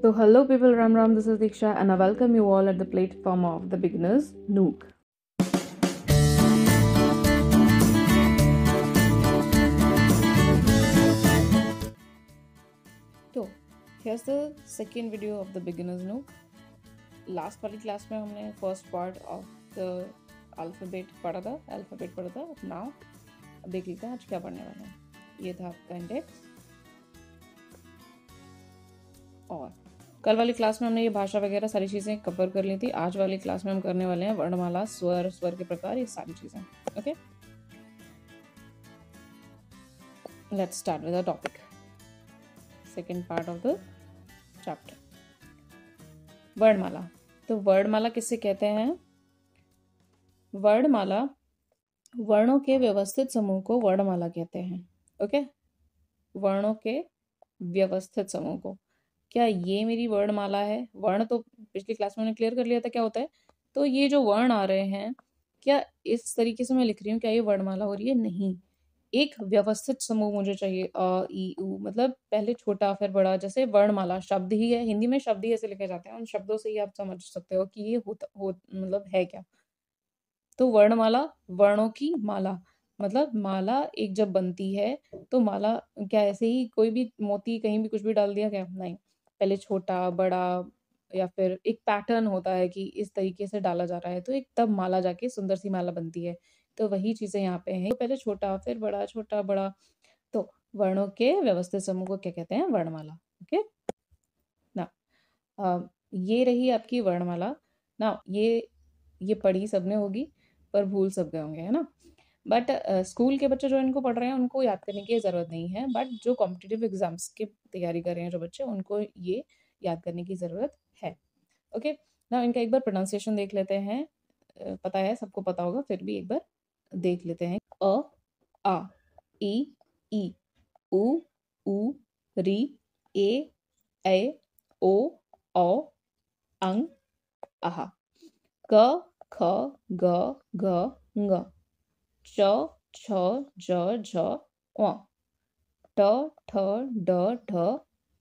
So hello people, Ram Ram, this is Diksha and I welcome you all at the platform of the beginners Nook. तो here's the second video of the beginners Nook. Last वाली class में हमने first part of the alphabet पढ़ा था. Now देख लेते हैं आज क्या पढ़ने वाले हैं. ये था आपका इंडेक्स. और कल वाली क्लास में हमने ये भाषा वगैरह सारी चीज़ें कवर कर ली थी. आज वाली क्लास में हम करने वाले हैं वर्णमाला, स्वर के प्रकार, ये सारी चीज़ें. Okay, let's start with the topic. Second part of the chapter, वर्णमाला. तो वर्णमाला किससे कहते हैं? वर्णमाला, वर्णों के व्यवस्थित समूह को वर्णमाला कहते हैं. ओके, वर्णों के व्यवस्थित समूह को. क्या ये मेरी वर्णमाला है? वर्ण तो पिछली क्लास में मैंने क्लियर कर लिया था क्या होता है. तो ये जो वर्ण आ रहे हैं, क्या इस तरीके से मैं लिख रही हूँ, क्या ये वर्णमाला हो रही है? नहीं. एक व्यवस्थित समूह मुझे चाहिए. अ, ई, उ, मतलब पहले छोटा फिर बड़ा. जैसे वर्णमाला शब्द ही है, हिंदी में शब्द ही ऐसे लिखे जाते हैं. उन शब्दों से ही आप समझ सकते हो कि ये मतलब है क्या. तो वर्णमाला, वर्णों की माला. मतलब माला एक जब बनती है तो माला क्या ऐसे ही कोई भी मोती कहीं भी कुछ भी डाल दिया क्या? नहीं. पहले छोटा बड़ा या फिर एक पैटर्न होता है कि इस तरीके से डाला जा रहा है, तो एक तब माला जाके सुंदर सी माला बनती है. तो वही चीजें यहाँ पे हैं. तो पहले छोटा फिर बड़ा, छोटा बड़ा. तो वर्णों के व्यवस्थित समूह को क्या कहते हैं? वर्णमाला. ओके ना, ये रही आपकी वर्णमाला ना. ये पढ़ी सबने होगी पर भूल सब गए होंगे, है ना. बट स्कूल के बच्चे जो इनको पढ़ रहे हैं उनको याद करने की ज़रूरत नहीं है. बट जो कॉम्पिटिटिव एग्जाम्स की तैयारी कर रहे हैं जो बच्चे, उनको ये याद करने की ज़रूरत है. ओके ना, इनका एक बार प्रोनाउंसिएशन देख लेते हैं. पता है, सबको पता होगा, फिर भी एक बार देख लेते हैं. अ, आ, ई, उ, री, ए, ओ, अंग, आहा. क, ख, ग, घ, ङ. च, छ, ज, झ, ङ. ट, ठ, ड, ढ,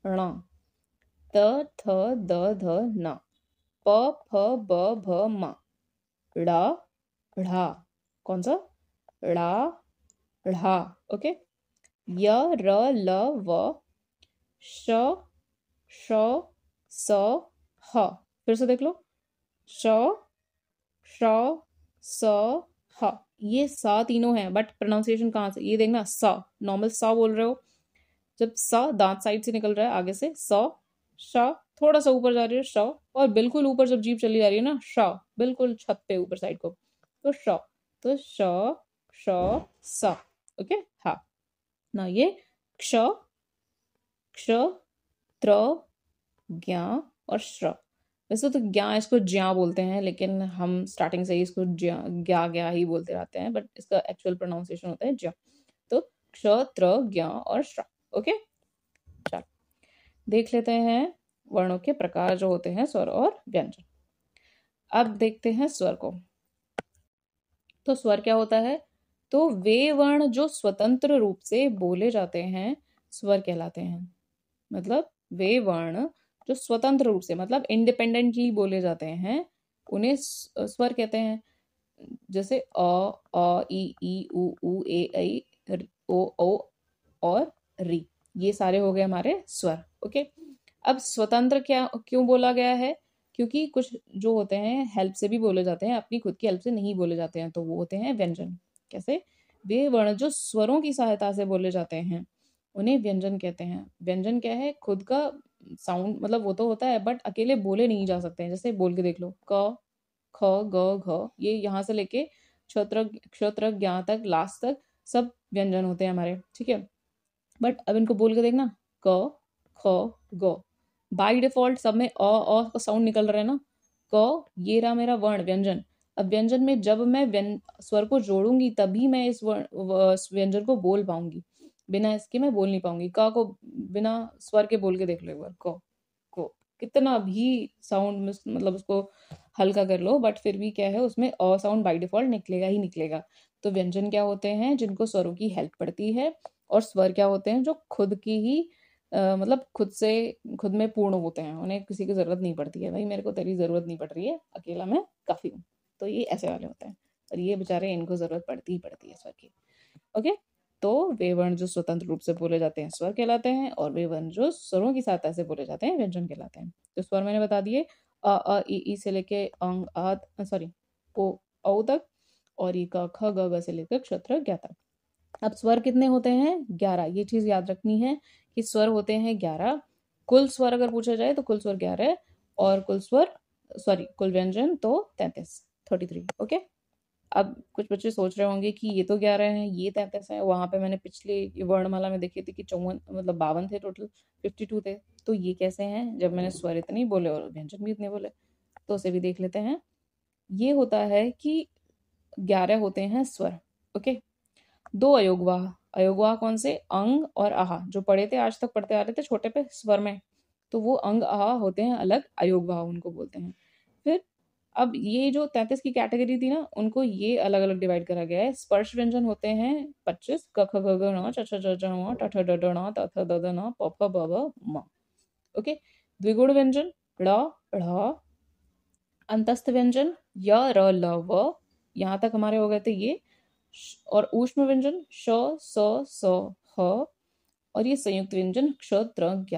ण. त, थ, द, ध, न. प, फ, ब, भ, म. ड़, ढ़ा. कौन सा? ड़ा, ढ़ा. ओके. य, र, ल, व. श, श, स, ह. फिर से देख लो. श, श, स, ह. ये सा तीनों हैं, बट प्रोनाउंसिएशन कहाँ से? ये देखना, सा नॉर्मल सा बोल रहे हो. जब सा दांत साइड से निकल रहा है आगे से, स, श, थोड़ा सा ऊपर जा रही है श, और बिल्कुल ऊपर जब जीभ चली जा रही है ना, श, बिल्कुल छत पे ऊपर साइड को, तो श. तो श, श, स. ओके. हाँ ना, ये क्ष, क्ष, त्र, ज्ञा और श्र. वैसे तो ज्ञा इसको ज्या बोलते हैं, लेकिन हम स्टार्टिंग से ही इसको ज्या ज्ञा ही बोलते रहते हैं, बट इसका एक्चुअल प्रोनाउंसिएशन होता है ज्या. तो क्ष, त्र, ज्ञा और श्र. ओके, चलो देख लेते हैं वर्णों के प्रकार जो होते हैं, स्वर और व्यंजन. अब देखते हैं स्वर को. तो स्वर क्या होता है? तो वे वर्ण जो स्वतंत्र रूप से बोले जाते हैं स्वर कहलाते हैं. मतलब वे वर्ण जो स्वतंत्र रूप से, मतलब इंडिपेंडेंटली बोले जाते हैं, उन्हें स्वर कहते हैं. जैसे अ, ई, उ, ए, ऐ, ओ और री. ये सारे हो गए हमारे स्वर. ओके. अब स्वतंत्र क्या क्यों बोला गया है? क्योंकि कुछ जो होते हैं हेल्प से भी बोले जाते हैं, अपनी खुद की हेल्प से नहीं बोले जाते हैं, तो वो होते हैं व्यंजन. कैसे? वे वर्ण जो स्वरों की सहायता से बोले जाते हैं उन्हें व्यंजन कहते हैं. व्यंजन क्या है? खुद का साउंड, मतलब वो तो होता है बट अकेले बोले नहीं जा सकते हैं. जैसे बोल के देख लो, क, ख, ग, घ. ये यहाँ से लेके क्षत्र ज्ञा तक, लास्ट तक सब व्यंजन होते हैं हमारे. ठीक है. बट अब इनको बोल के देखना, क, ख, ग. बाय डिफॉल्ट सब में अ का साउंड निकल रहा है ना. क, ये रहा मेरा वर्ण व्यंजन. अब व्यंजन में जब मैं स्वर को जोड़ूंगी तभी मैं इस व्यंजन को बोल पाऊंगी. बिना इसके मैं बोल नहीं पाऊंगी. क को बिना स्वर के बोल के देख लो एक बार. क को कितना भी साउंड, मतलब उसको हल्का कर लो, बट फिर भी क्या है, उसमें अ साउंड बाय डिफॉल्ट निकलेगा ही निकलेगा. तो व्यंजन क्या होते हैं? जिनको स्वरों की हेल्प पड़ती है. और स्वर क्या होते हैं? जो खुद की ही मतलब खुद में पूर्ण होते हैं, उन्हें किसी की ज़रूरत नहीं पड़ती है, भाई मेरे को तेरी ज़रूरत नहीं पड़ रही है, अकेला मैं काफ़ी हूँ। तो ये ऐसे वाले होते हैं, और ये बेचारे इनको ज़रूरत पड़ती ही पड़ती है स्वर की। ओके, तो वे वर्ण जो स्वतंत्र रूप से बोले जाते हैं स्वर कहलाते हैं, और वे वर्ण जो स्वरों की सहायता से बोले जाते हैं व्यंजन कहलाते हैं। तो स्वर मैंने बता दिए, ई से लेके अंग ओ औ तक, और ई का ख ग से लेकर क्षत्र ज्ञ तक। अब स्वर कितने होते हैं? 11। ये चीज याद रखनी है कि स्वर होते हैं 11। कुल स्वर अगर पूछा जाए तो कुल स्वर 11, और कुल व्यंजन तो 33। ओके, अब कुछ बच्चे सोच रहे होंगे कि ये तो 11 हैं, ये 33 है, वहां पे मैंने पिछले वर्णमाला में देखी थी कि 54 मतलब 52 थे, टोटल 52 थे। तो ये कैसे हैं जब मैंने स्वर इतने बोले और व्यंजन भी इतने बोले? तो उसे भी देख लेते हैं। ये होता है कि 11 होते हैं स्वर। ओके, 2 अयोगवाह। अयोगवाह कौन से? अंग और आहा, जो पढ़े थे आज तक पढ़ते आ रहे थे छोटे पे स्वर में, तो वो अंग आहा होते हैं अलग, अयोगवाह उनको बोलते हैं। फिर अब ये जो 33 की कैटेगरी थी ना, उनको ये अलग अलग डिवाइड करा गया है। स्पर्श व्यंजन होते हैं 25, क ख ग घ ङ, च छ ज झ ङ, ट ठ ड ढ ण, त थ द ध न, प फ ब भ म। ओके, द्विगुण व्यंजन ड़ ढ़, अंतस्थ व्यंजन य र ल व, यहाँ तक हमारे हो गए थे ये। और ऊष्म व्यंजन श स स ह, और ये संयुक्त व्यंजन क्ष त्र ज्ञ।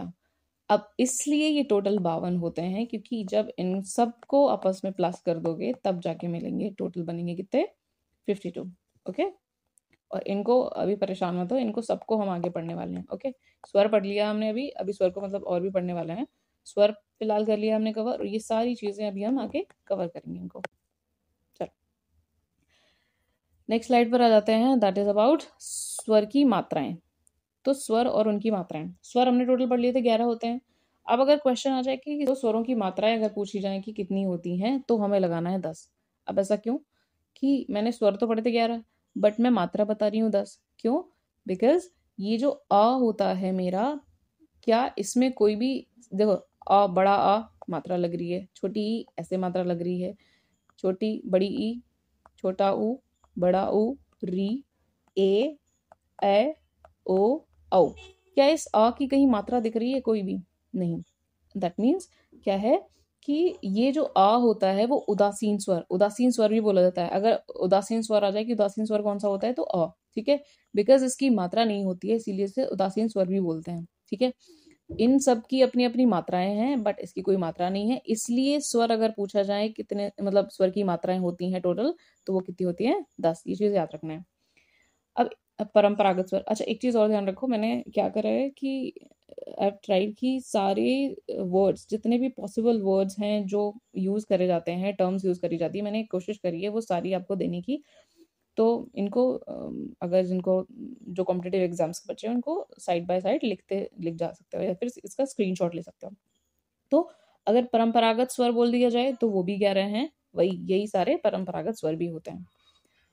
अब इसलिए ये टोटल 52 होते हैं, क्योंकि जब इन सबको आपस में प्लस कर दोगे तब जाके मिलेंगे, टोटल बनेंगे कितने? 52। ओके, और इनको अभी परेशान मत हो, इनको सबको हम आगे पढ़ने वाले हैं। ओके, स्वर पढ़ लिया हमने अभी स्वर को मतलब और भी पढ़ने वाले हैं। स्वर फिलहाल कर लिया हमने कवर, और ये सारी चीजें अभी हम आगे कवर करेंगे इनको। चलो नेक्स्ट स्लाइड पर आ जाते हैं, दैट इज अबाउट स्वर की मात्राएं। तो स्वर और उनकी मात्राएं, स्वर हमने टोटल पढ़ लिए थे 11 होते हैं। अब अगर क्वेश्चन आ जाए कि तो स्वरों की मात्राएं अगर पूछी जाए कि कितनी होती हैं, तो हमें लगाना है 10। अब ऐसा क्यों कि मैंने स्वर तो पढ़े थे 11, बट मैं मात्रा बता रही हूँ 10? क्यों? बिकॉज ये जो अ होता है मेरा, क्या इसमें कोई भी, देखो अ बड़ा अ मात्रा लग रही है, छोटी ई ऐसे मात्रा लग रही है, छोटी बड़ी ई, छोटा ऊ, बड़ा ऊ, री, ए ओ औ। क्या इस अ की कहीं मात्रा दिख रही है? कोई भी नहीं। दैट मीन्स क्या है कि ये जो आ होता है वो उदासीन स्वर भी बोला जाता है। अगर उदासीन स्वर आ जाए कि उदासीन स्वर कौन सा होता है, तो अ, ठीक है, बिकॉज इसकी मात्रा नहीं होती है इसीलिए इसे उदासीन स्वर भी बोलते हैं। ठीक है, इन सब की अपनी अपनी मात्राएं हैं, बट इसकी कोई मात्रा नहीं है, इसलिए स्वर अगर पूछा जाए कितने मतलब स्वर की मात्राएं होती हैं टोटल, तो वो कितनी होती है? 10। ये चीज याद रखना है। अब परंपरागत स्वर, अच्छा एक चीज और ध्यान रखो, मैंने क्या करा है कि आई ट्राइड कि सारे वर्ड्स, जितने भी पॉसिबल वर्ड्स हैं जो यूज करे जाते हैं, टर्म्स यूज करी जाती है, मैंने कोशिश करी है वो सारी आपको देने की। तो इनको अगर जिनको जो कॉम्पिटेटिव एग्जाम्स के बच्चे हैं उनको साइड बाय साइड लिख जा सकते हो, या फिर इसका स्क्रीनशॉट ले सकते हो। तो अगर परंपरागत स्वर बोल दिया जाए तो वो भी 11 हैं, वही यही सारे परंपरागत स्वर भी होते हैं।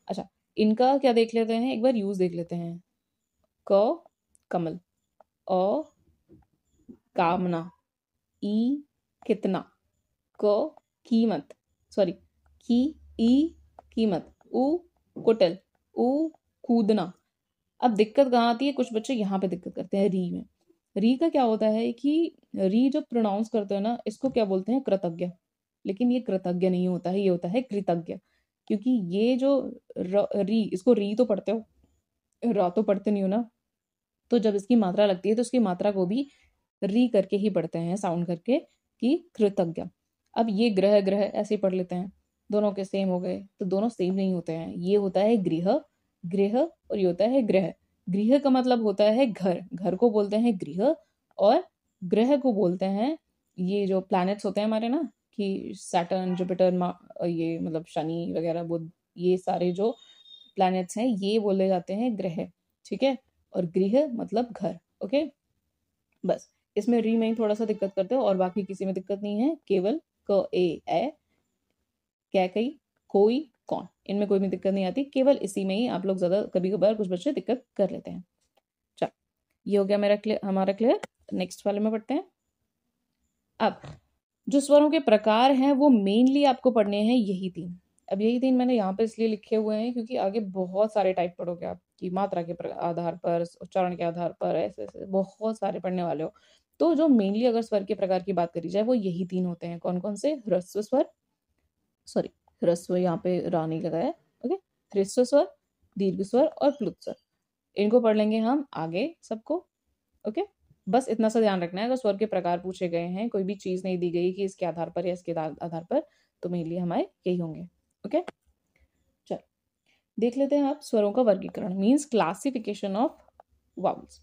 अच्छा, इनका क्या देख लेते हैं, एक बार यूज देख लेते हैं। क कमल, अ कामना, ई कितना, क कीमत, सॉरी की ई कीमत, उ कुटिल, उ कूदना। अब दिक्कत कहाँ आती है? कुछ बच्चे यहाँ पे दिक्कत करते हैं री में। री का क्या होता है कि री जब प्रोनाउंस करते हैं ना, इसको क्या बोलते हैं? कृतज्ञ। लेकिन ये कृतज्ञ नहीं होता है, ये होता है कृतज्ञ। क्योंकि ये जो री, इसको री तो पढ़ते हो, रा तो पढ़ते नहीं हो ना। तो जब इसकी मात्रा लगती है तो उसकी मात्रा को भी री करके ही पढ़ते हैं, साउंड करके, कि कृतज्ञ। अब ये ग्रह ग्रह ऐसे ही पढ़ लेते हैं, दोनों के सेम हो गए, तो दोनों सेम नहीं होते हैं। ये होता है गृह गृह, और ये होता है ग्रह। गृह का मतलब होता है घर, घर को बोलते हैं गृह, और ग्रह को बोलते हैं ये जो प्लैनेट्स होते हैं हमारे ना, कि सैटर्न, जुपिटर, ये मतलब शनि वगैरह, बुध, ये सारे जो प्लैनेट्स हैं ये बोले जाते हैं ग्रह। ठीक है, और गृह मतलब घर। ओके, बस इसमें री में ही थोड़ा सा दिक्कत करते हो, और बाकी किसी में दिक्कत नहीं है, केवल क ए कै कई कोई कौन, इनमें कोई भी दिक्कत नहीं आती, केवल इसी में ही आप लोग ज्यादा कभी कभार कुछ बच्चे दिक्कत कर लेते हैं। चलो, ये हो गया हमारा क्लियर। नेक्स्ट वाले में पढ़ते हैं। अब जो स्वरों के प्रकार हैं वो मेनली आपको पढ़ने हैं यही 3। अब यही 3 मैंने यहाँ पे इसलिए लिखे हुए हैं क्योंकि आगे बहुत सारे टाइप पढ़ोगे आप कि मात्रा के आधार पर, उच्चारण के आधार पर, ऐसे-ऐसे बहुत सारे पढ़ने वाले हो। तो जो मेनली अगर स्वर के प्रकार की बात करी जाए वो यही 3 होते हैं। कौन-कौन से? ह्रस्व स्वर, सॉरी ह्रस्व यहाँ पे रा नहीं लगाया है, ओके? ह्रस्व स्वर, दीर्घ स्वर और प्लुत स्वर। इनको पढ़ लेंगे हम आगे सबको, ओके? बस इतना सा ध्यान रखना है अगर स्वर के प्रकार पूछे गए हैं, कोई भी चीज़ नहीं दी गई कि इसके आधार पर या इसके आधार पर, तो मेनली हमारे यही होंगे, ओके? चलो, देख लेते हैं आप स्वरों का वर्गीकरण मीन्स क्लासिफिकेशन ऑफ वावल्स।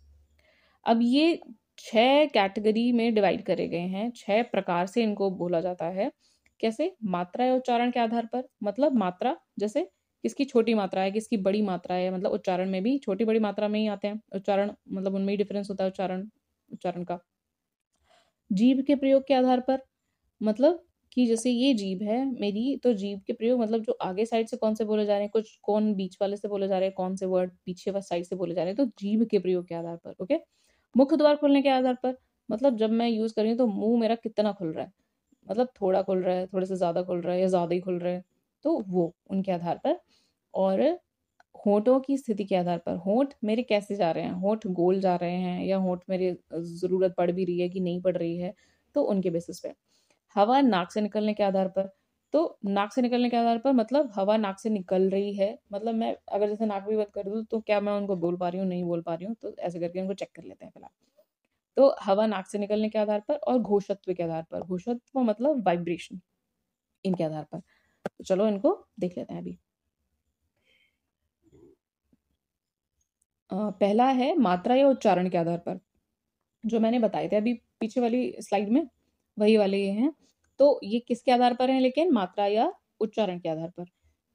अब ये 6 कैटेगरी में डिवाइड करे गए हैं, 6 प्रकार से इनको बोला जाता है। कैसे? मात्रा या उच्चारण के आधार पर, मतलब मात्रा जैसे किसकी छोटी मात्रा है, किसकी बड़ी मात्रा है, मतलब उच्चारण में भी छोटी-बड़ी मात्रा में ही आते हैं। उच्चारण मतलब उनमें ही डिफरेंस होता है उच्चारण उच्चारण का। जीभ के प्रयोग के आधार पर, मतलब कि जैसे ये जीभ है मेरी, तो जीभ के प्रयोग मतलब जो आगे साइड से कौन से बोले जा रहे हैं, कुछ कौन बीच वाले से बोले जा रहे हैं, कौन से वर्ड पीछे वाले साइड से बोले जा रहे हैं, तो जीभ के प्रयोग के आधार पर, ओके? मुख द्वार खोलने के आधार पर, मतलब जब मैं यूज़ कर रही हूँ तो मुँह मेरा कितना खुल रहा है, मतलब थोड़ा खुल रहा है, थोड़े से ज़्यादा खुल रहा है या ज़्यादा ही खुल रहा है, तो वो उनके आधार पर। और होठों की स्थिति के आधार पर, होंठ मेरे कैसे जा रहे हैं, होंठ गोल जा रहे हैं या होंठ मेरे ज़रूरत पड़ भी रही है कि नहीं पड़ रही है, तो उनके बेसिस पे। हवा नाक से निकलने के आधार पर, तो नाक से निकलने के आधार पर मतलब हवा नाक से निकल रही है, मतलब मैं अगर जैसे नाक भी बंद कर दूँ तो क्या मैं उनको बोल पा रही हूँ, नहीं बोल पा रही हूँ, तो ऐसे करके उनको चेक कर लेते हैं फिलहाल। तो हवा नाक से निकलने के आधार पर और घोषत्व के आधार पर, घोषत्व मतलब वाइब्रेशन, इनके आधार पर। तो चलो इनको देख लेते हैं अभी। पहला है मात्रा या उच्चारण के आधार पर, जो मैंने बताए थे अभी पीछे वाली स्लाइड में, वही वाले ये हैं। तो ये किसके आधार पर हैं लेकिन? मात्रा या उच्चारण के आधार पर।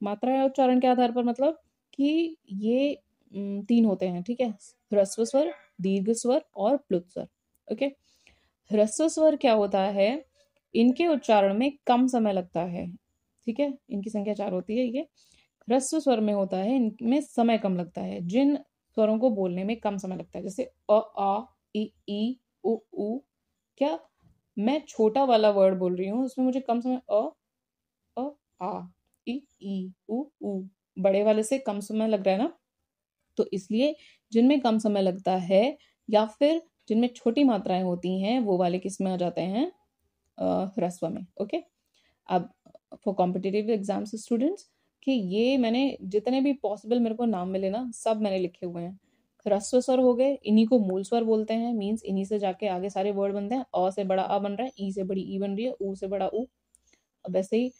मात्रा या उच्चारण के आधार पर मतलब कि ये 3 होते हैं, ठीक है? ह्रस्व स्वर, दीर्घ स्वर और प्लुत स्वर, ओके? ह्रस्व स्वर क्या होता है? इनके उच्चारण में कम समय लगता है, ठीक है? इनकी संख्या 4 होती है ये। ह्रस्व स्वर में होता है, इनमें समय कम लगता है। जिन स्वरों को बोलने में कम समय लगता है, जैसे अ, आ, ई, उ, ऊ, क्या मैं छोटा वाला वर्ड बोल रही हूँ, उसमें मुझे कम समय अ, आ, ई, उ। बड़े वाले से कम समय लग रहा है ना? तो इसलिए जिनमें कम समय लगता है या फिर जिनमें छोटी मात्राएँ होती हैं, वो वाले किसमें आ जाते हैं? ह्रस्व में, ओके? अब फॉर कॉम्पिटिटिव एग्जाम्स स्टूडेंट्स कि ये मैंने जितने भी पॉसिबल मेरे को नाम मिले ना, सब मैंने लिखे हुए हैं। ह्रस्व स्वर हो गए, इन्हीं को मूल स्वर बोलते हैं, मीन्स इन्हीं से जाके आगे सारे वर्ड बनते हैं। अ से बड़ा अ बन रहा है, ई से बड़ी ई बन रही है, ऊ से बड़ा ऊ। अब वैसे ही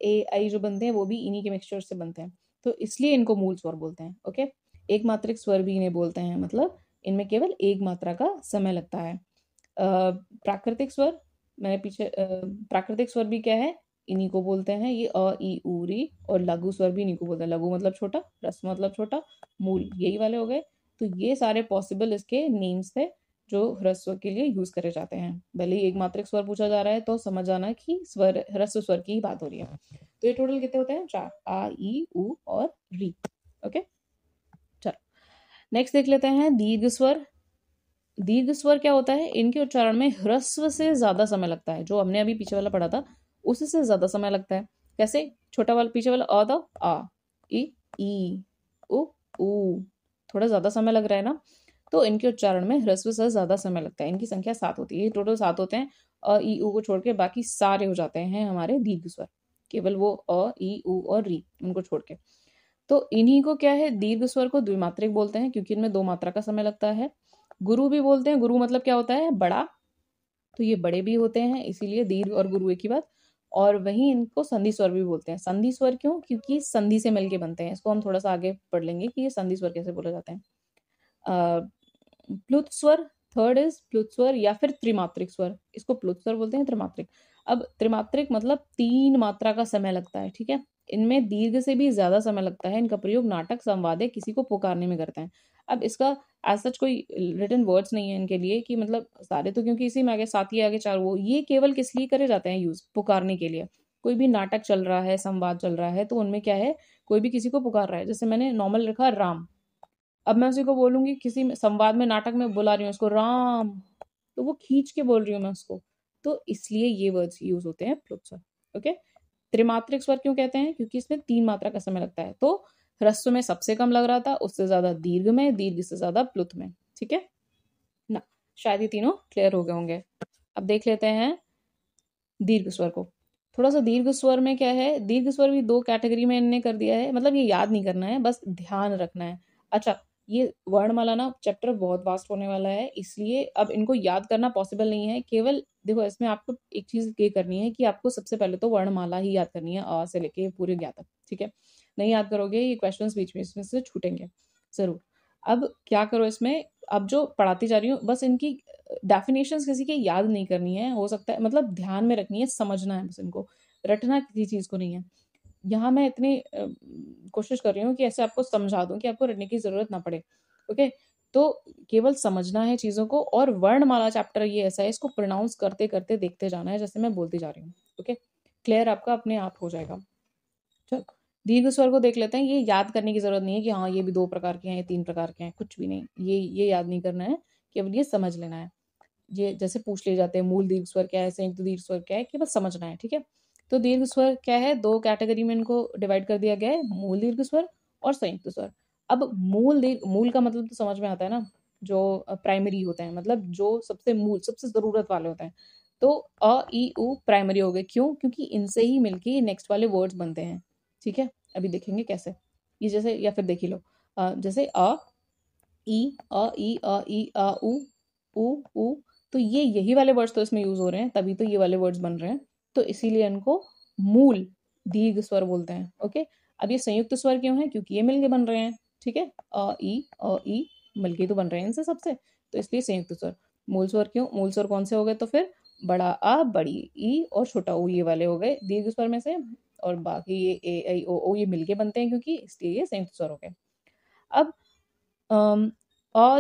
ए, आई जो बनते हैं वो भी इन्हीं के मिक्सचर से बनते हैं। तो इसलिए इनको मूल स्वर बोलते हैं, ओके? एक मात्रिक स्वर भी इन्हें बोलते हैं, मतलब इनमें केवल एक मात्रा का समय लगता है। प्राकृतिक स्वर मैंने पीछे प्राकृतिक स्वर भी क्या है? इन्हीं को बोलते हैं, ये अ, ई, ऊ, री। और लघु स्वर भी इन्हीं को बोलते हैं। लघु मतलब छोटा, ह्रस्व मतलब छोटा, मूल यही वाले हो गए। तो ये सारे पॉसिबल इसके नेम्स थे जो ह्रस्व के लिए यूज़ करे जाते हैं। भले ही एक मात्रिक स्वर पूछा जा रहा है तो समझ जाना कि स्वर ह्रस्व स्वर की ही बात हो रही है। तो ये टोटल कितने होते हैं? 4 आ, ई, ऊ और री, ओके? चलो नेक्स्ट देख लेते हैं दीर्घ स्वर। दीर्घ स्वर क्या होता है? इनके उच्चारण में ह्रस्व से ज्यादा समय लगता है, जो हमने अभी पीछे वाला पढ़ा था उससे ज्यादा समय लगता है। कैसे? छोटा वाला पीछे वाला अ था, आ, ई, उ, ऊ, थोड़ा ज्यादा समय लग रहा है ना, तो इनके उच्चारण में ह्रस्व से ज्यादा समय लगता है। इनकी संख्या 7 होती है, टोटल 7 होते हैं। अ, ई, ऊ को छोड़ के बाकी सारे हो जाते हैं हमारे दीर्घ स्वर, केवल वो अ, ई, ऊ और री उनको छोड़ के। तो इन्हीं को क्या है, दीर्घ स्वर को द्विमात्रिक बोलते हैं क्योंकि इनमें 2 मात्रा का समय लगता है। गुरु भी बोलते हैं, गुरु मतलब क्या होता है? बड़ा। तो ये बड़े भी होते हैं, इसीलिए दीर्घ और गुरु एक ही बात। और वहीं इनको संधि स्वर भी बोलते हैं। संधि स्वर क्यों? क्योंकि संधि से मिलके बनते हैं। इसको हम थोड़ा सा आगे पढ़ लेंगे कि ये संधि स्वर कैसे बोले जाते हैं। प्लुत स्वर, थर्ड इज प्लुत स्वर या फिर त्रिमात्रिक स्वर। इसको प्लुत स्वर बोलते हैं, त्रिमात्रिक। अब त्रिमात्रिक मतलब 3 मात्रा का समय लगता है, ठीक है? इनमें दीर्घ से भी ज्यादा समय लगता है। इनका प्रयोग नाटक, संवाद या किसी को पुकारने में करते हैं। अब इसका एज सच कोई रिटन वर्ड्स नहीं है इनके लिए कि मतलब सारे तो, क्योंकि इसी में आगे सात ही आगे चार, वो ये केवल किस लिए करे जाते हैं यूज? पुकारने के लिए। कोई भी नाटक चल रहा है, संवाद चल रहा है, तो उनमें क्या है, कोई भी किसी को पुकार रहा है। जैसे मैंने नॉर्मल लिखा राम, अब मैं उसी को बोलूंगी किसी में संवाद में, नाटक में बुला रही हूँ उसको राम, तो वो खींच के बोल रही हूँ मैं उसको। तो इसलिए ये वर्ड्स यूज होते हैं प्लुत स्वर, ओके? त्रिमात्रिक स्वर क्यों कहते हैं? क्योंकि इसमें 3 मात्रा का समय लगता है। तो ह्रस्व में सबसे कम लग रहा था, उससे ज़्यादा दीर्घ में, दीर्घ से ज़्यादा प्लुत में। ठीक है ना? शायद ये तीनों क्लियर हो गए होंगे। अब देख लेते हैं दीर्घ स्वर को। थोड़ा सा दीर्घ स्वर में क्या है, दीर्घ स्वर भी 2 कैटेगरी में इन्होंने कर दिया है, मतलब ये याद नहीं करना है, बस ध्यान रखना है। अच्छा, ये वर्णमाला ना चैप्टर बहुत वास्ट होने वाला है, इसलिए अब इनको याद करना पॉसिबल नहीं है। केवल देखो, इसमें आपको एक चीज़ ये करनी है कि आपको सबसे पहले तो वर्णमाला ही याद करनी है, अ से लेके पूरे ज्ञ तक, ठीक है? नहीं याद करोगे, ये क्वेश्चंस बीच में इसमें से छूटेंगे ज़रूर। अब क्या करो इसमें, अब जो पढ़ाती जा रही हूँ बस इनकी डेफिनेशंस किसी की याद नहीं करनी है, हो सकता है मतलब ध्यान में रखनी है, समझना है बस इनको, रटना किसी चीज़ को नहीं है। यहाँ मैं इतनी कोशिश कर रही हूँ कि ऐसे आपको समझा दूँ कि आपको रटने की ज़रूरत ना पड़े, ओके? तो केवल समझना है चीज़ों को, और वर्णमाला चैप्टर ये ऐसा है, इसको प्रोनाउंस करते-करते देखते जाना है, जैसे मैं बोलती जा रही हूँ, ओके? क्लियर आपका अपने आप हो जाएगा। चलो, दीर्घ स्वर को देख लेते हैं। ये याद करने की ज़रूरत नहीं है कि हाँ, ये भी 2 प्रकार के हैं, ये 3 प्रकार के हैं, कुछ भी नहीं। ये याद नहीं करना है, केवल ये समझ लेना है। ये जैसे पूछ लिए जाते हैं, मूल दीर्घ स्वर क्या है, संयुक्त दीर्घ स्वर क्या है, केवल समझना है, ठीक है? तो दीर्घ स्वर क्या है, 2 कैटेगरी में इनको डिवाइड कर दिया गया है, मूल दीर्घ स्वर और संयुक्त स्वर। अब मूल का मतलब तो समझ में आता है ना, जो प्राइमरी होते हैं, मतलब जो सबसे मूल, सबसे ज़रूरत वाले होते हैं। तो अ, ई, उ प्राइमरी हो गए, क्यों? क्योंकि इनसे ही मिलके नेक्स्ट वाले वर्ड्स बनते हैं, ठीक है? अभी देखेंगे कैसे। ये जैसे, या फिर देख ही लो, जैसे अ, ई, अ, ई, अ, ई, अ, उ, तो ये यही वाले वर्ड्स तो इसमें यूज़ हो रहे हैं, तभी तो ये वाले वर्ड्स बन रहे हैं। तो इसीलिए इनको मूल दीर्घ स्वर बोलते हैं, ओके? अब ये संयुक्त स्वर क्यों हैं? क्योंकि ये मिलके बन रहे हैं, ठीक है? अ, ई मिलके तो बन रहे हैं इनसे सबसे, तो इसलिए संयुक्त स्वर। मूल स्वर क्यों? मूल स्वर कौन से हो गए तो फिर? बड़ा अ, बड़ी ई और छोटा ऊ, ये वाले हो गए दीर्घ स्वर में से, और बाकी ये ए, ऐ, ओ, औ ये मिलके बनते हैं, क्योंकि इसलिए ये संयुक्त स्वर हो गए। अब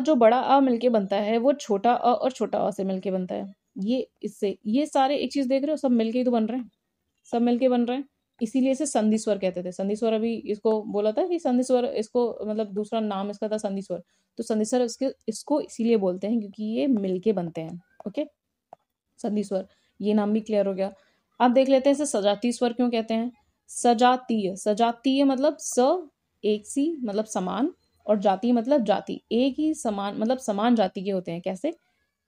जो बड़ा अ मिलके बनता है, वो छोटा अ और छोटा अ से मिलके बनता है। ये सारे एक चीज़ देख रहे हो, सब मिलके ही तो बन रहे हैं, सब मिलके बन रहे हैं। इसीलिए इसे संधि स्वर कहते थे। संधि स्वर अभी इसको बोला था कि संधि स्वर, इसको मतलब दूसरा नाम इसका था संधि स्वर। तो संधि स्वर इसको इसीलिए बोलते हैं क्योंकि ये मिलके बनते हैं, ओके? संधि स्वर, ये नाम भी क्लियर हो गया। अब देख लेते हैं इसे सजातीय स्वर क्यों कहते हैं? सजातीय, सजातीय मतलब एक सी मतलब समान, और जाति मतलब जाति, एक ही समान मतलब समान जाति के होते हैं। कैसे?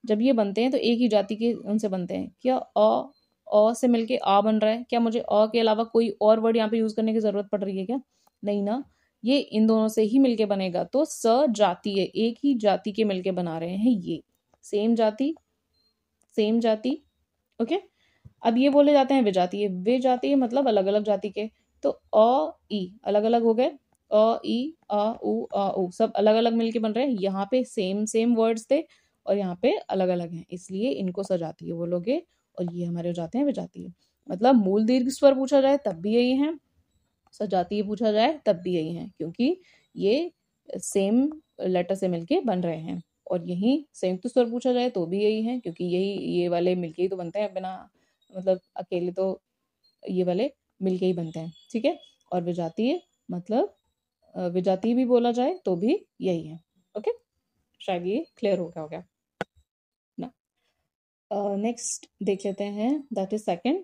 जब ये बनते हैं तो एक ही जाति के उनसे बनते हैं। क्या से मिलके आ बन रहा है? क्या मुझे अ के अलावा कोई और वर्ड यहाँ पे यूज़ करने की ज़रूरत पड़ रही है क्या? नहीं ना, ये इन दोनों से ही मिलके बनेगा। तो सजातीय, एक ही जाति के मिलके बना रहे हैं ये। सेम जाति, सेम जाति, ओके? अब ये बोले जाते हैं विजातीय। विजातीय मतलब अलग-अलग जाति के। तो अ, ई अलग-अलग हो गए। अ, ई, अ, उ सब अलग-अलग मिलके बन रहे हैं। यहाँ पे सेम सेम वर्ड्स थे और यहाँ पे अलग-अलग हैं। इसलिए इनको सजातीय बोलोगे, और ये हमारे हो जाते हैं विजातीय। मतलब मूल दीर्घ स्वर पूछा जाए तब भी यही हैं, सजातीय पूछा जाए तब भी यही हैं, क्योंकि ये सेम लेटर से मिलके बन रहे हैं। और यहीं संयुक्त स्वर पूछा जाए तो भी यही हैं, क्योंकि ये वाले मिलके ही तो बनते हैं, बिना मतलब अकेले तो ये वाले मिलके ही बनते हैं, ठीक है? और विजातीय मतलब विजातीय भी बोला जाए तो भी यही है, ओके? शायद ये क्लियर हो गया होगा ना। नेक्स्ट देख लेते हैं, दैट इज सेकंड,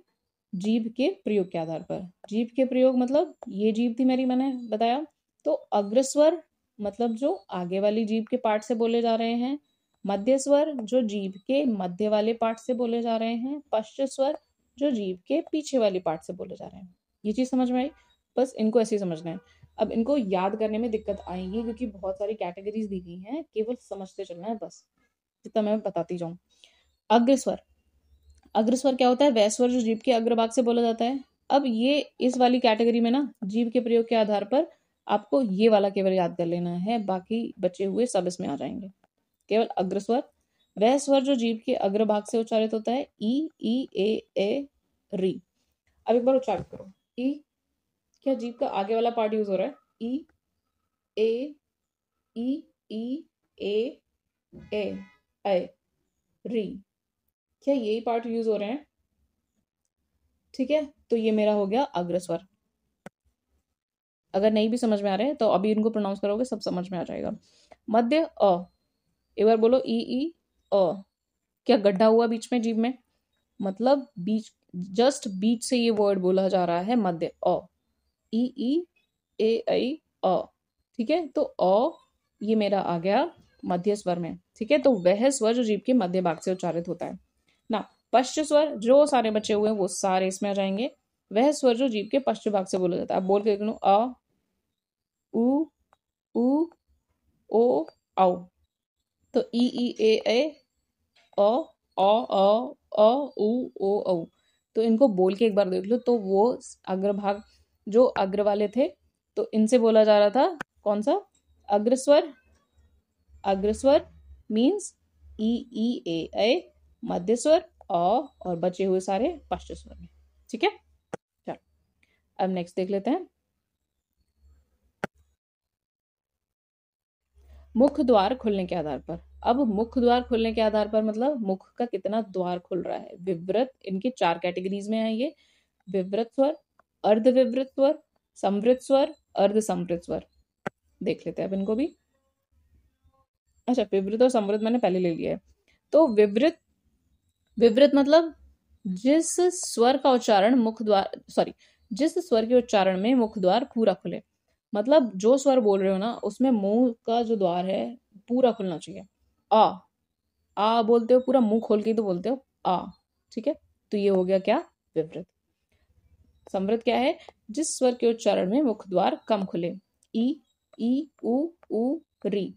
जीभ के प्रयोग के आधार पर। जीभ के प्रयोग मतलब ये जीभ थी मेरी, मैंने बताया। तो अग्रस्वर मतलब जो आगे वाली जीभ के पार्ट से बोले जा रहे हैं, मध्य स्वर जो जीभ के मध्य वाले पार्ट से बोले जा रहे हैं, पश्च स्वर जो जीभ के पीछे वाली पार्ट से बोले जा रहे हैं। ये चीज समझ में आई? बस इनको ऐसे ही समझना है। अब इनको याद करने में दिक्कत आएगी क्योंकि बहुत सारी कैटेगरीज दी गई हैं, केवल समझते चलना है बस, जितना मैं बताती जाऊं। अग्रस्वर, अग्रस्वर क्या होता है? वह स्वर जो जीभ के अग्रभाग से बोला जाता है। अब ये इस वाली कैटेगरी में ना, जीभ के प्रयोग के आधार पर आपको ये वाला केवल याद कर लेना है, बाकी बचे हुए सब इसमें आ जाएंगे। केवल अग्रस्वर, वह स्वर जो जीभ के अग्रभाग से उच्चारित होता है। ई, ए, री। अब एक बार उच्चारित करो। ई, क्या जीभ का आगे वाला पार्ट यूज हो रहा है? ई, ए, ई, ए, री, क्या यही पार्ट यूज हो रहे हैं? ठीक है, तो ये मेरा हो गया अग्रस्वर। अगर नहीं भी समझ में आ रहे हैं तो अभी इनको प्रोनाउंस करोगे सब समझ में आ जाएगा। मध्य अ, एक बार बोलो, ई, अ, क्या गड्ढा हुआ बीच में जीभ में? मतलब बीच, जस्ट बीच से ये वर्ड बोला जा रहा है, मध्य अ, ई ई ए ऐ अ, ठीक है। तो अ ये मेरा आ गया मध्य स्वर में, ठीक है। तो वह स्वर जो जीभ के मध्य भाग से उच्चारित होता है ना। पश्च स्वर जो सारे बचे हुए हैं वो सारे इसमें आ जाएंगे। वह स्वर जो जीभ के पश्च भाग से बोला जाता है। अब बोल के देख लो, अ, उ, उ, ओ, औ। तो ई ए अ, अ, उ, ओ, औ। तो इनको बोल के एक बार देख लो। तो वो अग्रभाग जो अग्र वाले थे, तो इनसे बोला जा रहा था कौन सा, अग्रस्वर। अग्रस्वर मीन्स ई ए ऐ, मध्य स्वर अ, और बचे हुए सारे पश्च स्वर में, ठीक है। चलो अब नेक्स्ट देख लेते हैं। मुख द्वार खुलने के आधार पर। अब मुख द्वार खुलने के आधार पर मतलब मुख का कितना द्वार खुल रहा है। विवृत, इनके 4 कैटेगरीज में है ये। विवृत स्वर, अर्ध विवृत स्वर, संवृत स्वर, अर्ध संवृत स्वर। देख लेते हैं अब इनको भी। अच्छा, विवृत और संवृत मैंने पहले ले लिया है। तो विवृत, विवृत मतलब जिस स्वर का उच्चारण मुख द्वार, सॉरी, जिस स्वर के उच्चारण में मुख द्वार पूरा खुले। मतलब जो स्वर बोल रहे हो ना, उसमें मुंह का जो द्वार है पूरा खुलना चाहिए। आ बोलते हो पूरा मुंह खोल के ही तो बोलते हो आ, ठीक है। तो ये हो गया क्या, विवृत। संवृत क्या है, जिस स्वर के उच्चारण में मुख द्वार कम खुले। ई उ री।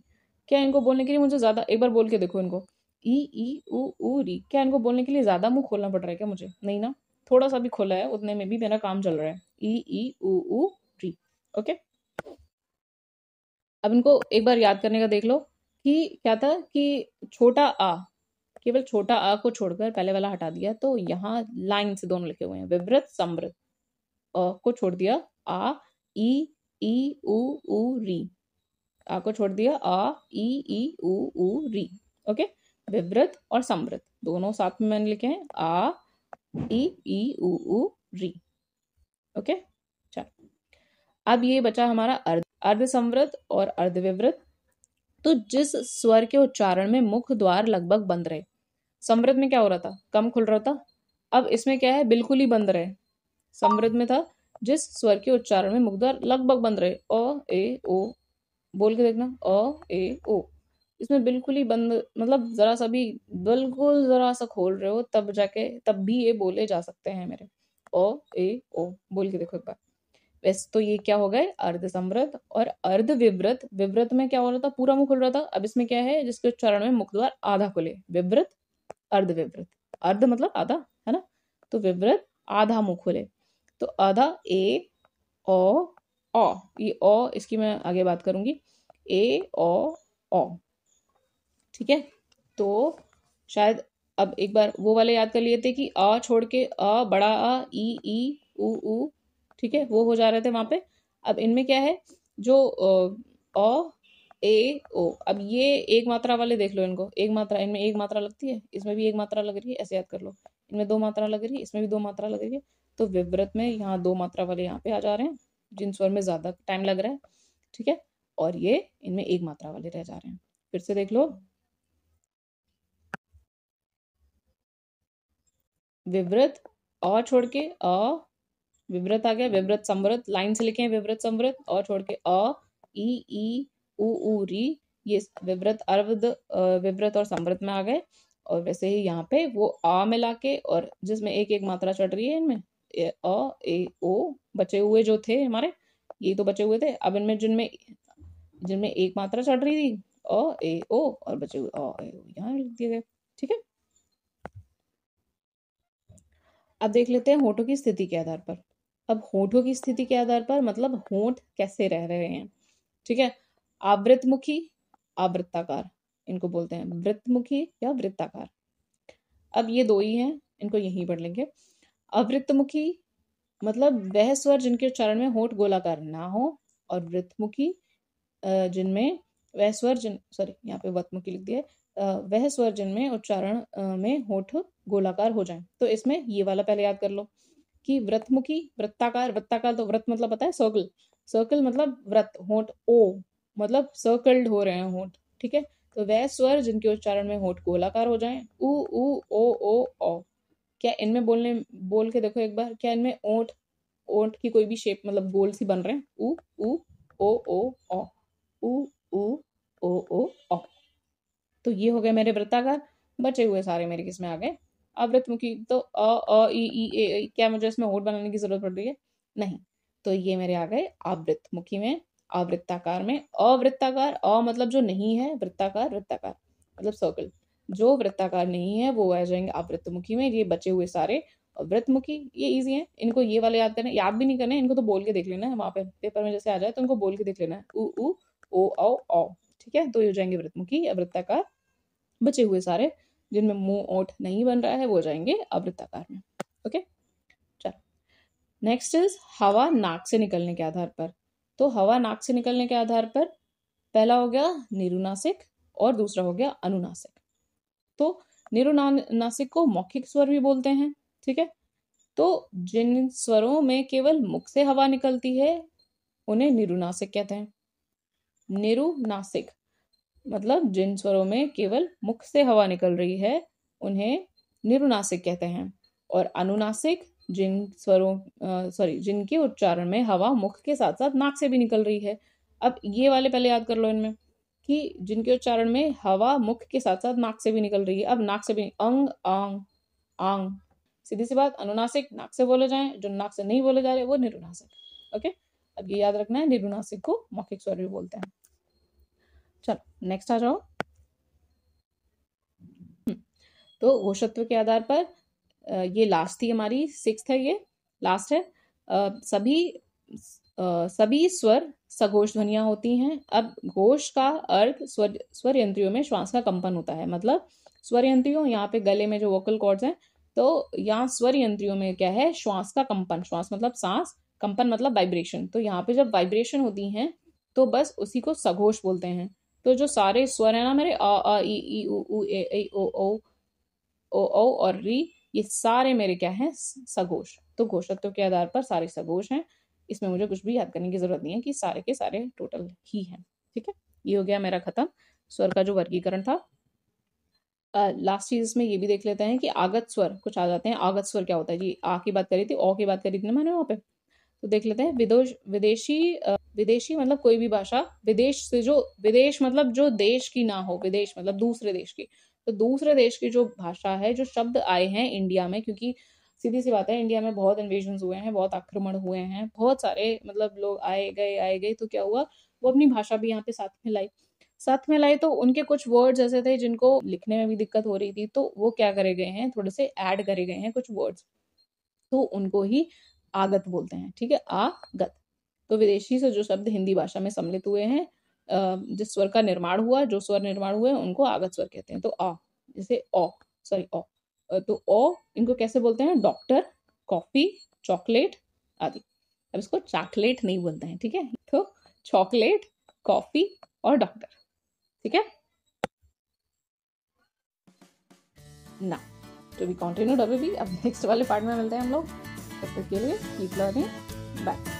क्या इनको बोलने के लिए मुझे ज्यादा, एक बार बोल के देखो इनको, ई उ री। क्या इनको बोलने के लिए ज्यादा मुंह खोलना पड़ रहा है क्या मुझे? नहीं ना, थोड़ा सा भी खोला है उतने में भी मेरा काम चल रहा है। ई उ री, ओके। अब इनको एक बार याद करने का देख लो कि क्या था कि छोटा आ, केवल छोटा आ को छोड़कर पहले वाला हटा दिया, तो यहाँ लाइन से दोनों लिखे हुए हैं, विवृत समृत। अ को छोड़ दिया, आ ई उ री। आ को छोड़ दिया, आ ई उ री, ओके। विवृत और समृत दोनों साथ में मैंने लिखे हैं, आ ई उ री, ओके। चल अब ये बचा हमारा अर्ध, अर्ध संवृत और अर्ध विवृत। तो जिस स्वर के उच्चारण में मुख द्वार लगभग बंद रहे। समृत में क्या हो रहा था, कम खुल रहा था। अब इसमें क्या है, बिल्कुल ही बंद रहे। समृत में था जिस स्वर के उच्चारण में मुख द्वार लगभग बंद रहे। अ ए ओ, बोल के देखना, अ ए ओ। इसमें बिल्कुल ही बंद मतलब जरा सा भी, बिल्कुल जरा सा खोल रहे हो तब जाके, तब भी ये बोले जा सकते हैं मेरे। अ ए ओ, बोल के देखो एक बार। वैसे तो ये क्या हो गए, अर्ध समृत और अर्ध विवृत। विवृत में क्या हो रहा था, पूरा मुंह खुल रहा था। अब इसमें क्या है, जिसके उच्चारण में मुख द्वार आधा खुले, विवृत अर्ध विवृत। अर्ध मतलब आधा, है ना। तो विवृत आधा मुंह खुले। तो आधा ए ओ ओ, ये ओ इसकी मैं आगे बात करूंगी। ए ओ, ठीक है। तो शायद अब एक बार वो वाले याद कर लिए थे कि आ छोड़ के अ, बड़ा आ, ई उ, ठीक है, वो हो जा रहे थे वहां पे। अब इनमें क्या है, जो अ ए ओ, अब ये एक मात्रा वाले देख लो इनको। एक मात्रा, इनमें एक मात्रा लगती है, इसमें भी एक मात्रा लग रही है, ऐसे याद कर लो। इनमें दो मात्रा लग रही है, इसमें भी दो मात्रा लग रही है। तो विवृत में यहाँ दो मात्रा वाले यहाँ पे आ जा रहे हैं, जिन स्वर में ज्यादा टाइम लग रहा है, ठीक है। और ये इनमें एक मात्रा वाले रह जा रहे हैं। फिर से देख लो, विवृत और छोड़ के अ, विवृत आ गया, विवृत समृत लाइन से लिखे हैं, विवृत समृत और छोड़ के अ ई उ री। ये विवृत अर्ध विवृत और समृत में आ गए। और वैसे ही यहाँ पे वो आ मिला के, और जिसमें एक एक मात्रा चढ़ रही है इनमें, अ ए ओ बचे हुए जो थे हमारे, ये तो बचे हुए थे। अब इनमें जिनमें जिनमें एक मात्रा चढ़ रही थी, अ ए ओ, और बचे हुए अ ए ओ यहाँ लिख दिए गए, ठीक है। अब देख लेते हैं होठों की स्थिति के आधार पर। अब होठों की स्थिति के आधार पर मतलब होठ कैसे रह रहे हैं, ठीक है। आवृतमुखी, आवृत्ताकार, इनको बोलते हैं वृत्तमुखी या वृत्ताकार। अब ये दो ही हैं, इनको यहीं पढ़ लेंगे। अवृत्तमुखी मतलब वह स्वर जिनके उच्चारण में होठ गोलाकार ना हो, और वृत्तमुखी जिनमें वह स्वर जिन, सॉरी यहाँ पे वत्मुखी लिख दिया है, वह स्वर जिनमें उच्चारण में होठ गोलाकार हो जाए। तो इसमें ये वाला पहले याद कर लो कि व्रतमुखी, वृत्ताकार, वृत्ताकार तो व्रत मतलब पता है सर्कल, सर्कल मतलब व्रत, होठ ओ मतलब सर्कल्ड हो रहे हैं होठ, ठीक है। तो वह स्वर जिनके उच्चारण में होठ गोलाकार हो जाए, उ ओ, क्या इनमें बोल के देखो एक बार, क्या इनमें ओंठ ओंठ की कोई भी शेप मतलब गोल सी बन रहे हैं? उ उ ओ औ, उ उ ओ औ। तो ये हो गए मेरे वृत्ताकार। बचे हुए सारे मेरे किसमें आ गए? अवृतमुखी। तो ई क्या मुझे इसमें होठ बनाने की जरूरत पड़ रही है? नहीं। तो ये मेरे आ गए आवृतमुखी में, अवृत्ताकार में। अवृत्ताकार, अ मतलब जो नहीं है, वृत्ताकार वृत्ताकार मतलब सर्कल। जो वृत्ताकार नहीं है वो आ जाएंगे आवृतमुखी में। ये बचे हुए सारे वृत्तमुखी। ये इजी है, इनको ये वाले याद करना, याद भी नहीं करना है, इनको तो बोल के देख लेना है। वहां पे पेपर में जैसे आ जाए तो इनको बोल के देख लेना है, उ ओ औ। ठीक है, तो ये हो जाएंगे वृत्तमुखी, वृत्ताकार। बचे हुए सारे जिनमें मुंह ओठ नहीं बन रहा है वो जाएंगे अवृत्ताकार में। ओके, चलो नेक्स्ट इज हवा नाक से निकलने के आधार पर। तो हवा नाक से निकलने के आधार पर पहला हो गया निरुनासिक और दूसरा हो गया अनुनासिक। तो निरुनासिक को मौखिक स्वर भी बोलते हैं। ठीक है, तो जिन स्वरों में केवल मुख से हवा निकलती है उन्हें निरुनासिक कहते हैं। निरुनासिक मतलब जिन स्वरों में केवल मुख से हवा निकल रही है उन्हें निरुनासिक कहते हैं। और अनुनासिक जिन स्वरों जिनके उच्चारण में हवा मुख के साथ साथ नाक से भी निकल रही है। अब ये वाले पहले याद कर लो इनमें कि जिनके उच्चारण में हवा मुख के साथ साथ नाक से भी निकल रही है। अब नाक से भी अंग आंग आंग, सीधी सी बात, अनुनासिक नाक से बोले जाएं, जो नाक से नहीं बोले जा रहे वो निरुनासिक। ओके, अब ये याद रखना है, निरुनासिक को मौखिक स्वर भी बोलते हैं। चलो नेक्स्ट आ जाओ। तो घोषत्व के आधार पर ये लास्ट थी हमारी, सिक्स्थ है, ये लास्ट है। सभी स्वर सघोष ध्वनियां होती हैं। अब घोष का अर्थ स्वर यंत्रियों में श्वास का कंपन होता है। मतलब स्वर यंत्रियों, यहाँ पे गले में जो वोकल कॉर्ड्स हैं, तो यहाँ स्वर यंत्रियों में क्या है? श्वास का कंपन। श्वास मतलब सांस, कंपन मतलब वाइब्रेशन। तो यहाँ पे जब वाइब्रेशन होती हैं तो बस उसी को सघोष बोलते हैं। तो जो सारे स्वर है ना मेरे, अ ई उ ए ओ और री, ये सारे मेरे क्या हैं? सघोष। तो घोषत्व के आधार पर सारे सघोष हैं। इसमें मुझे कुछ भी याद करने की जरूरत नहीं है कि सारे के सारे टोटल ही हैं। ठीक है, ये हो गया मेरा खत्म स्वर का जो वर्गीकरण था। लास्ट चीज इसमें ये भी देख लेते हैं कि आगत स्वर कुछ आ जाते हैं। आगत स्वर क्या होता है जी? आ की बात करी थी, ओ की बात करी थी ना मैंने वहां पे। तो देख लेते हैं। विदेशी मतलब कोई भी भाषा, विदेश से जो, विदेश मतलब जो देश की ना हो, विदेश मतलब दूसरे देश की। तो दूसरे देश की जो भाषा है, जो शब्द आए हैं इंडिया में, क्योंकि सीधी सी बात है इंडिया में बहुत इन्वेजन हुए हैं, बहुत आक्रमण हुए हैं, बहुत सारे मतलब लोग आए गए, तो क्या हुआ? वो अपनी भाषा भी यहाँ पे साथ में लाई। तो उनके कुछ वर्ड्स ऐसे थे जिनको लिखने में भी दिक्कत हो रही थी, तो वो क्या करे गए हैं? थोड़े से ऐड करे गए हैं कुछ वर्ड्स, तो उनको ही आगत बोलते हैं। ठीक है, आगत। तो विदेशी से जो शब्द हिंदी भाषा में सम्मिलित हुए हैं, जिस स्वर का निर्माण हुआ, जो स्वर निर्माण हुए, उनको आगत स्वर कहते हैं। तो आ, जैसे तो ओ इनको कैसे बोलते हैं? डॉक्टर, कॉफी, चॉकलेट आदि। अब इसको चॉकलेट नहीं बोलते हैं, ठीक है? तो चॉकलेट, कॉफी और डॉक्टर। ठीक है ना, टू बी कंटिन्यूड अभी भी। अब नेक्स्ट वाले पार्ट में मिलते हैं हम लोग। तब तक के लिए कीप लर्निंग, बाय।